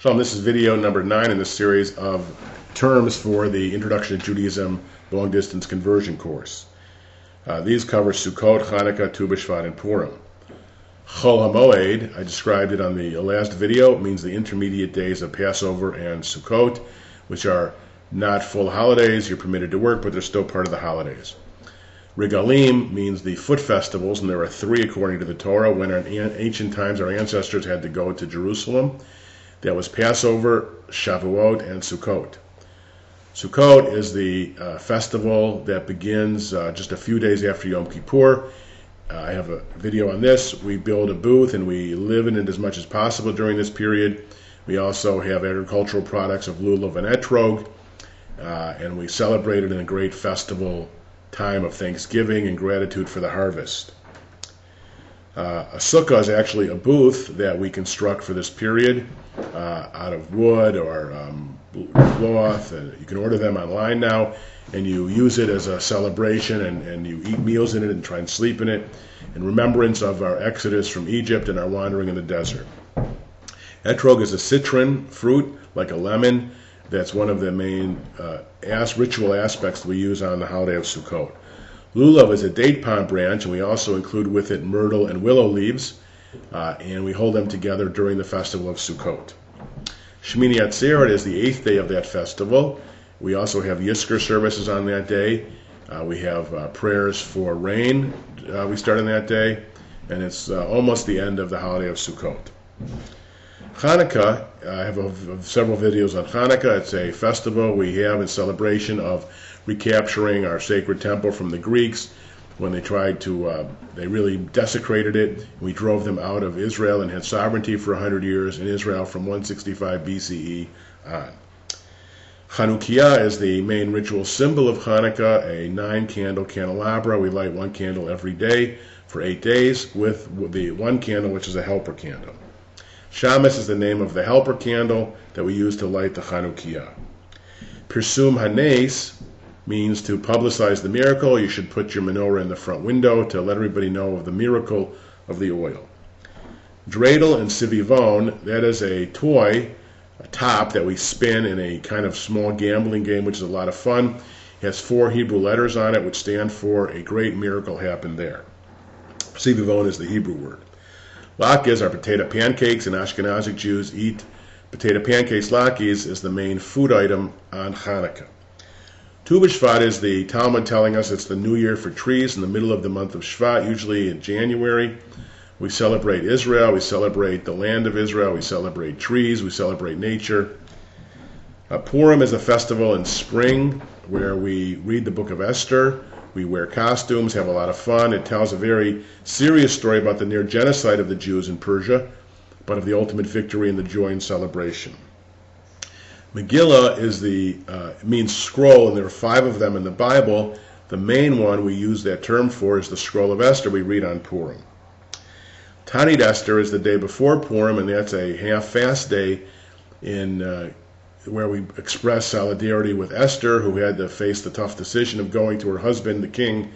Shalom, this is video number 9 in the series of terms for the Introduction to Judaism Long Distance Conversion course. These cover Sukkot, Hannukah, Tu B'Shvat, and Purim. Chol HaMoed, I described it on the last video, it means the intermediate days of Passover and Sukkot, which are not full holidays. You're permitted to work, but they're still part of the holidays. Regalim means the foot festivals, and there are 3 according to the Torah. When in ancient times our ancestors had to go to Jerusalem, that was Passover, Shavuot, and Sukkot. Sukkot is the festival that begins just a few days after Yom Kippur. I have a video on this. We build a booth and we live in it as much as possible during this period. We also have agricultural products of lulav and etrog, and we celebrate it in a great festival time of thanksgiving and gratitude for the harvest. A sukkah is actually a booth that we construct for this period out of wood or cloth. You can order them online now, and you use it as a celebration, and you eat meals in it and try and sleep in it in remembrance of our exodus from Egypt and our wandering in the desert. Etrog is a citron fruit, like a lemon. That's one of the main ritual aspects that we use on the holiday of Sukkot. Lulav is a date palm branch, and we also include with it myrtle and willow leaves, and we hold them together during the festival of Sukkot. Shmini Atzeret is the 8th day of that festival. We also have Yizkor services on that day. We have prayers for rain. We start on that day, and it's almost the end of the holiday of Sukkot. Hanukkah, I have several videos on Hanukkah. It's a festival we have in celebration of recapturing our sacred temple from the Greeks when they tried to, they really desecrated it. We drove them out of Israel and had sovereignty for 100 years in Israel from 165 BCE on. Hannukah is the main ritual symbol of Hanukkah, a 9-candle candelabra. We light 1 candle every day for 8 days with the 1 candle, which is a helper candle. Shamas is the name of the helper candle that we use to light the Hannukah. Pirsum Hanes means to publicize the miracle. You should put your menorah in the front window to let everybody know of the miracle of the oil. Dreidel and Sivivon, that is a toy, a top that we spin in a kind of small gambling game, which is a lot of fun. It has 4 Hebrew letters on it, which stand for a great miracle happened there. Sivivon is the Hebrew word. Latkes are potato pancakes, and Ashkenazic Jews eat potato pancakes. Latkes is the main food item on Hanukkah. Tu B'Shvat is the Talmud telling us it's the new year for trees in the middle of the month of Shvat, usually in January. We celebrate Israel, we celebrate the land of Israel, we celebrate trees, we celebrate nature. Purim is a festival in spring where we read the book of Esther. We wear costumes, have a lot of fun. It tells a very serious story about the near genocide of the Jews in Persia, but of the ultimate victory and the joy and celebration. Megillah is means scroll, and there are 5 of them in the Bible. The main one we use that term for is the scroll of Esther we read on Purim. Tanit Esther is the day before Purim, and that's a half-fast day where we express solidarity with Esther, who had to face the tough decision of going to her husband, the king,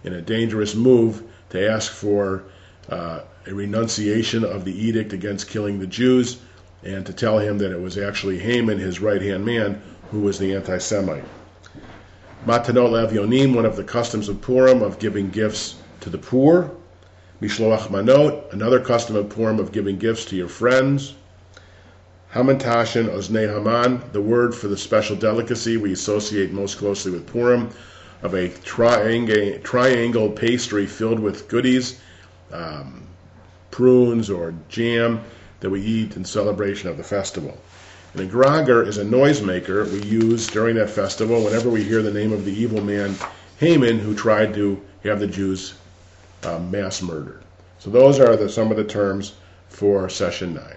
in a dangerous move to ask for a renunciation of the edict against killing the Jews, and to tell him that it was actually Haman, his right-hand man, who was the anti-Semite. Matanot L'Avyonim, one of the customs of Purim of giving gifts to the poor. Mishloach Manot, another custom of Purim of giving gifts to your friends. Hamantashen Oznei Haman, the word for the special delicacy we associate most closely with Purim, of a triangle pastry filled with goodies, prunes or jam, that we eat in celebration of the festival. And a grager is a noisemaker we use during that festival whenever we hear the name of the evil man Haman, who tried to have the Jews mass murdered. So those are some of the terms for session 9.